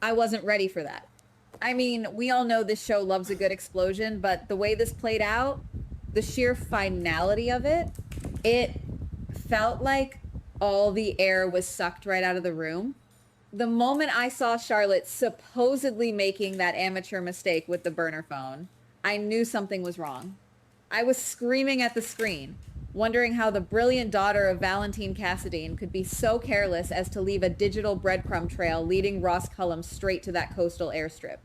I wasn't ready for that. I mean, we all know this show loves a good explosion, but the way this played out, the sheer finality of it, it felt like all the air was sucked right out of the room. The moment I saw Charlotte supposedly making that amateur mistake with the burner phone, I knew something was wrong. I was screaming at the screen, wondering how the brilliant daughter of Valentin Cassadine could be so careless as to leave a digital breadcrumb trail leading Ross Cullum straight to that coastal airstrip.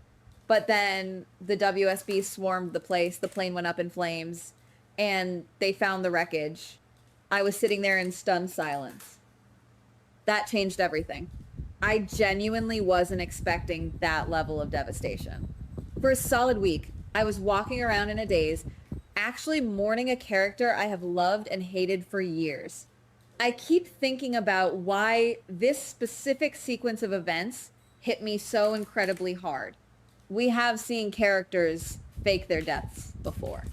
But then the WSB swarmed the place, the plane went up in flames, and they found the wreckage. I was sitting there in stunned silence. That changed everything. I genuinely wasn't expecting that level of devastation. For a solid week, I was walking around in a daze, actually mourning a character I have loved and hated for years. I keep thinking about why this specific sequence of events hit me so incredibly hard. We have seen characters fake their deaths before.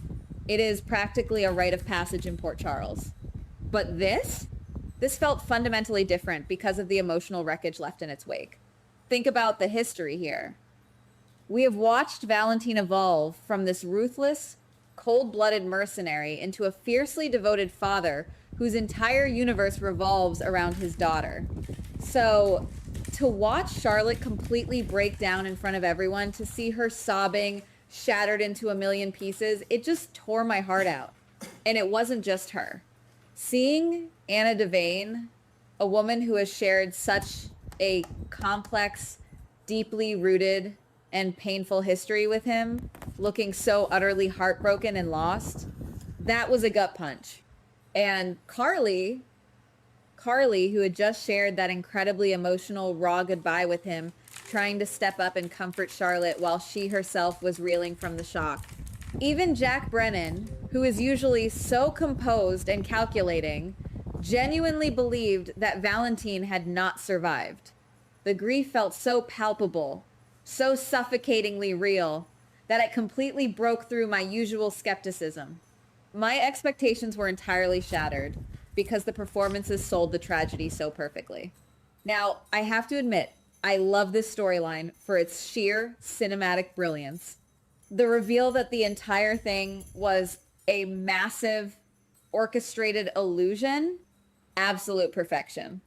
It is practically a rite of passage in Port Charles. But this felt fundamentally different because of the emotional wreckage left in its wake. Think about the history here. We have watched Valentin evolve from this ruthless, cold-blooded mercenary into a fiercely devoted father whose entire universe revolves around his daughter. So to watch Charlotte completely break down in front of everyone, to see her sobbing, shattered into a million pieces, it just tore my heart out. And it wasn't just her. Seeing Anna Devane, a woman who has shared such a complex, deeply rooted, and painful history with him, looking so utterly heartbroken and lost, that was a gut punch. And Carly, who had just shared that incredibly emotional, raw goodbye with him, trying to step up and comfort Charlotte while she herself was reeling from the shock. Even Jack Brennan, who is usually so composed and calculating, genuinely believed that Valentin had not survived. The grief felt so palpable, so suffocatingly real, that it completely broke through my usual skepticism. My expectations were entirely shattered because the performances sold the tragedy so perfectly. Now, I have to admit, I love this storyline for its sheer cinematic brilliance. The reveal that the entire thing was a massive, orchestrated illusion, absolute perfection.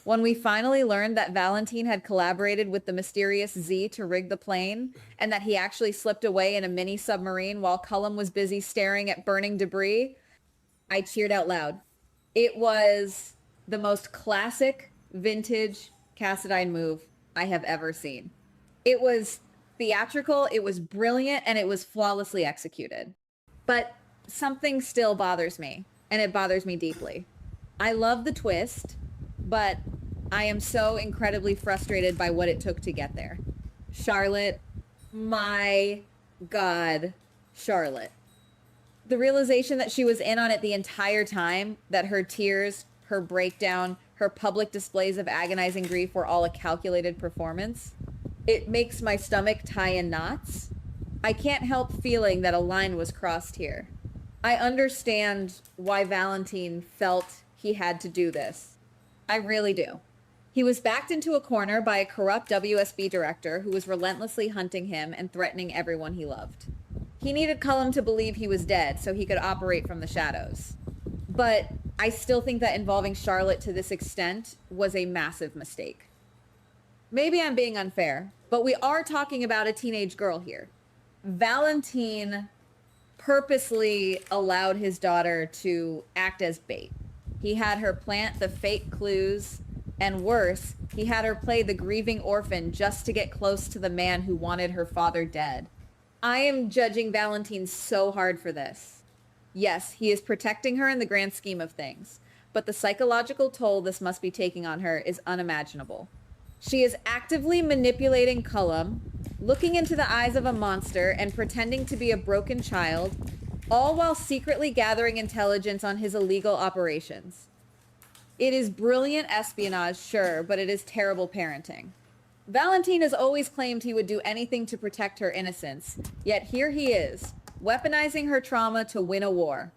When we finally learned that Valentin had collaborated with the mysterious Z to rig the plane, and that he actually slipped away in a mini submarine while Cullum was busy staring at burning debris, I cheered out loud. It was the most classic, vintage Cassadine move I have ever seen. It was theatrical, it was brilliant, and it was flawlessly executed. But something still bothers me, and it bothers me deeply. I love the twist, but I am so incredibly frustrated by what it took to get there. Charlotte, my God, Charlotte. The realization that she was in on it the entire time, that her tears, her breakdown, her public displays of agonizing grief were all a calculated performance. It makes my stomach tie in knots. I can't help feeling that a line was crossed here. I understand why Valentin felt he had to do this. I really do. He was backed into a corner by a corrupt WSB director who was relentlessly hunting him and threatening everyone he loved. He needed Cullum to believe he was dead so he could operate from the shadows. But I still think that involving Charlotte to this extent was a massive mistake. Maybe I'm being unfair, but we are talking about a teenage girl here. Valentin purposely allowed his daughter to act as bait. He had her plant the fake clues, and worse, he had her play the grieving orphan just to get close to the man who wanted her father dead. I am judging Valentin so hard for this. Yes, he is protecting her in the grand scheme of things, but the psychological toll this must be taking on her is unimaginable. She is actively manipulating Cullum, looking into the eyes of a monster and pretending to be a broken child, all while secretly gathering intelligence on his illegal operations. It is brilliant espionage, sure, but it is terrible parenting. Valentin has always claimed he would do anything to protect her innocence, yet here he is, weaponizing her trauma to win a war.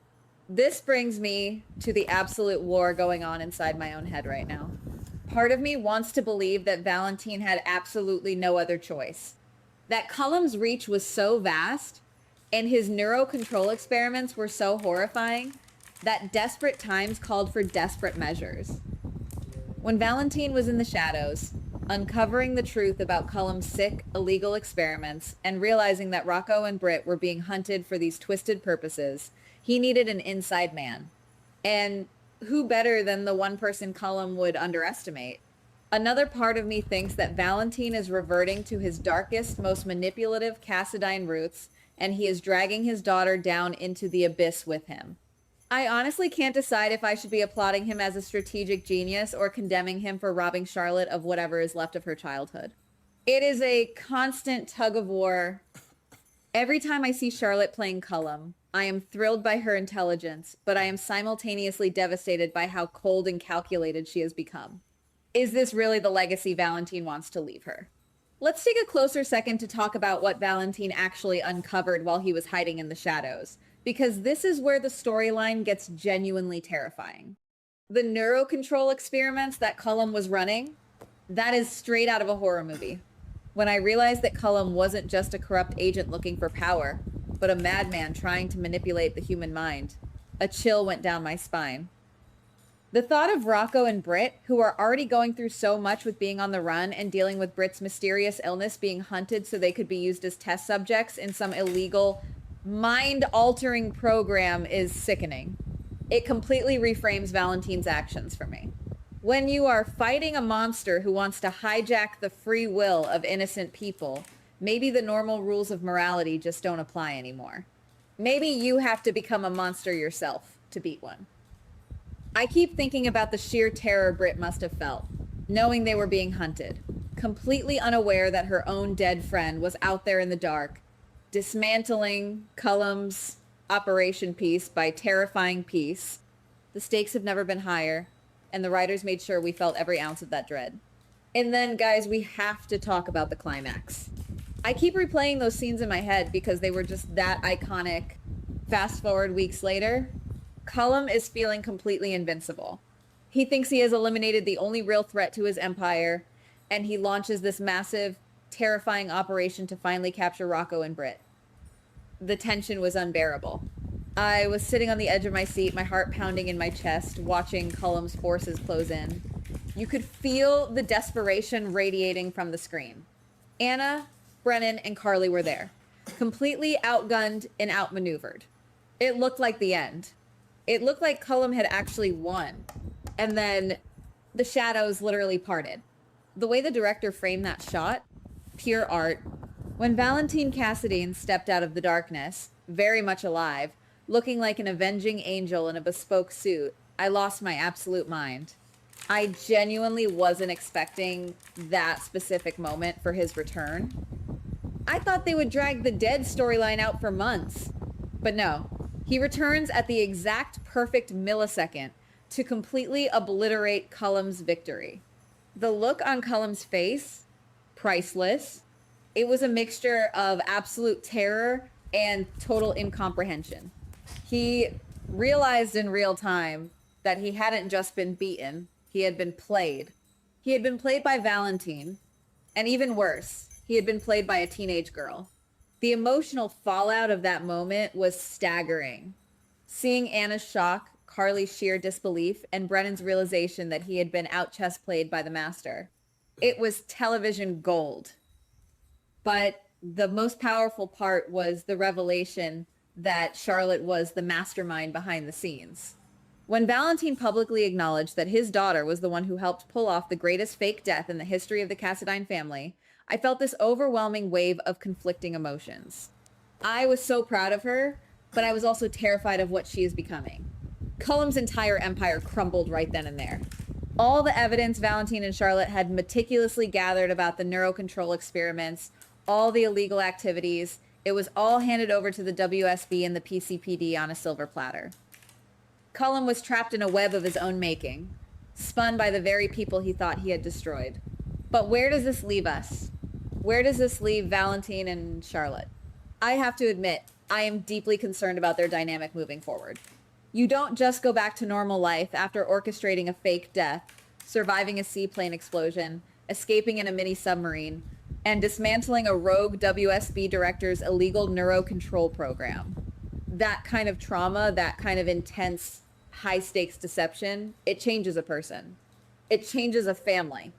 This brings me to the absolute war going on inside my own head right now. part of me wants to believe that Valentin had absolutely no other choice. That Cullum's reach was so vast and his neurocontrol experiments were so horrifying that desperate times called for desperate measures. When Valentin was in the shadows, uncovering the truth about Cullum's sick, illegal experiments and realizing that Rocco and Britt were being hunted for these twisted purposes, he needed an inside man. And who better than the one person Cullum would underestimate? Another part of me thinks that Valentin is reverting to his darkest, most manipulative Cassadine roots, and he is dragging his daughter down into the abyss with him. I honestly can't decide if I should be applauding him as a strategic genius or condemning him for robbing Charlotte of whatever is left of her childhood. It is a constant tug of war. Every time I see Charlotte playing Cullum, I am thrilled by her intelligence, but I am simultaneously devastated by how cold and calculated she has become. Is this really the legacy Valentin wants to leave her? Let's take a closer second to talk about what Valentin actually uncovered while he was hiding in the shadows, because this is where the storyline gets genuinely terrifying. The neurocontrol experiments that Cullum was running, that is straight out of a horror movie. When I realized that Cullum wasn't just a corrupt agent looking for power, but a madman trying to manipulate the human mind, a chill went down my spine. The thought of Rocco and Britt, who are already going through so much with being on the run and dealing with Britt's mysterious illness, being hunted so they could be used as test subjects in some illegal, mind-altering program, is sickening. It completely reframes Valentin's actions for me. When you are fighting a monster who wants to hijack the free will of innocent people, maybe the normal rules of morality just don't apply anymore. Maybe you have to become a monster yourself to beat one. I keep thinking about the sheer terror Britt must have felt, knowing they were being hunted, completely unaware that her own dead friend was out there in the dark, dismantling Cullum's operation piece by terrifying piece. The stakes have never been higher, and the writers made sure we felt every ounce of that dread. And then, guys, we have to talk about the climax. I keep replaying those scenes in my head because they were just that iconic. Fast forward weeks later, Cullum is feeling completely invincible. He thinks he has eliminated the only real threat to his empire, and he launches this massive, terrifying operation to finally capture Rocco and Britt. The tension was unbearable. I was sitting on the edge of my seat, my heart pounding in my chest, watching Cullum's forces close in. You could feel the desperation radiating from the screen. Anna, Brennan, and Carly were there, completely outgunned and outmaneuvered. It looked like the end. It looked like Cullum had actually won. And then the shadows literally parted. The way the director framed that shot, pure art. When Valentin Cassadine stepped out of the darkness, very much alive, looking like an avenging angel in a bespoke suit, I lost my absolute mind. I genuinely wasn't expecting that specific moment for his return. I thought they would drag the dead storyline out for months. But no, he returns at the exact perfect millisecond to completely obliterate Cullum's victory. The look on Cullum's face, priceless. It was a mixture of absolute terror and total incomprehension. He realized in real time that he hadn't just been beaten, he had been played. He had been played by Valentin, and even worse, he had been played by a teenage girl. The emotional fallout of that moment was staggering. Seeing Anna's shock, Carly's sheer disbelief, and Brennan's realization that he had been out-chess played by the master. It was television gold. But the most powerful part was the revelation that Charlotte was the mastermind behind the scenes. When Valentin publicly acknowledged that his daughter was the one who helped pull off the greatest fake death in the history of the Cassadine family, I felt this overwhelming wave of conflicting emotions. I was so proud of her, but I was also terrified of what she is becoming. Cullum's entire empire crumbled right then and there. All the evidence Valentin and Charlotte had meticulously gathered about the neurocontrol experiments, all the illegal activities, it was all handed over to the WSB and the PCPD on a silver platter. Cullum was trapped in a web of his own making, spun by the very people he thought he had destroyed. But where does this leave us? Where does this leave Valentin and Charlotte? I have to admit, I am deeply concerned about their dynamic moving forward. You don't just go back to normal life after orchestrating a fake death, surviving a seaplane explosion, escaping in a mini submarine, and dismantling a rogue WSB director's illegal neurocontrol program. That kind of trauma, that kind of intense, high stakes deception, it changes a person. It changes a family.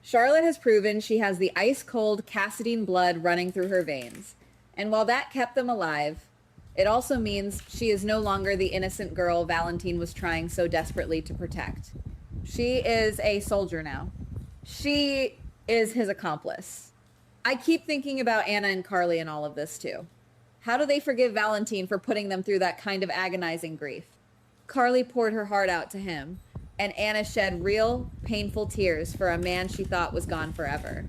Charlotte has proven she has the ice cold Cassadine blood running through her veins. And while that kept them alive, it also means she is no longer the innocent girl Valentin was trying so desperately to protect. She is a soldier now. She is his accomplice. I keep thinking about Anna and Carly in all of this too. How do they forgive Valentin for putting them through that kind of agonizing grief? Carly poured her heart out to him, and Anna shed real, painful tears for a man she thought was gone forever.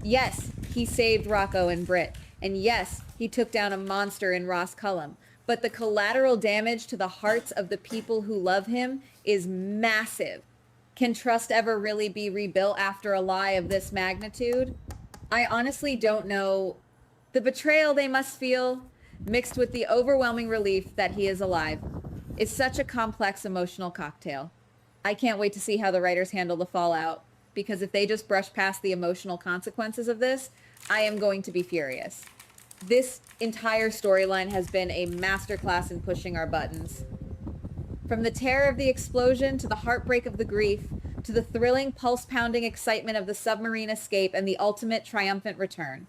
Yes, he saved Rocco and Britt, and yes, he took down a monster in Ross Cullum, but the collateral damage to the hearts of the people who love him is massive. Can trust ever really be rebuilt after a lie of this magnitude? I honestly don't know. The betrayal they must feel, mixed with the overwhelming relief that he is alive, is such a complex emotional cocktail. I can't wait to see how the writers handle the fallout, because if they just brush past the emotional consequences of this, I am going to be furious. This entire storyline has been a masterclass in pushing our buttons. From the terror of the explosion, to the heartbreak of the grief, to the thrilling, pulse-pounding excitement of the submarine escape and the ultimate triumphant return.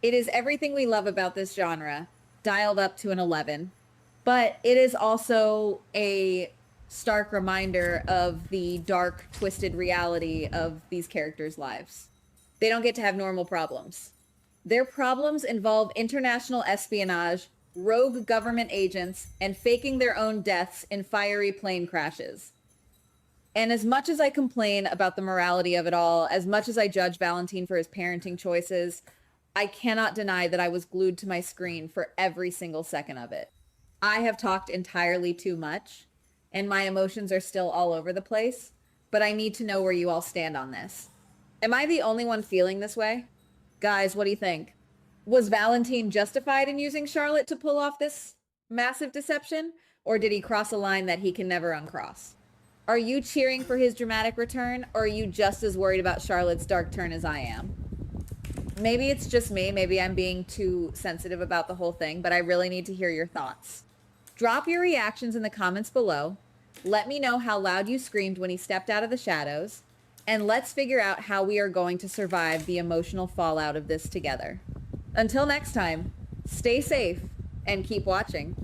It is everything we love about this genre, dialed up to an 11. But it is also a stark reminder of the dark, twisted reality of these characters' lives. They don't get to have normal problems. Their problems involve international espionage, rogue government agents, and faking their own deaths in fiery plane crashes. And as much as I complain about the morality of it all, as much as I judge Valentin for his parenting choices, I cannot deny that I was glued to my screen for every single second of it. I have talked entirely too much, and my emotions are still all over the place, but I need to know where you all stand on this. Am I the only one feeling this way? Guys, what do you think? Was Valentin justified in using Charlotte to pull off this massive deception, or did he cross a line that he can never uncross? Are you cheering for his dramatic return, or are you just as worried about Charlotte's dark turn as I am? Maybe it's just me, maybe I'm being too sensitive about the whole thing, but I really need to hear your thoughts. Drop your reactions in the comments below. Let me know how loud you screamed when he stepped out of the shadows, and let's figure out how we are going to survive the emotional fallout of this together. Until next time, stay safe and keep watching.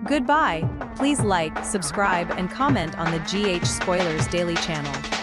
Goodbye. Please like, subscribe, and comment on the GH Spoilers Daily channel.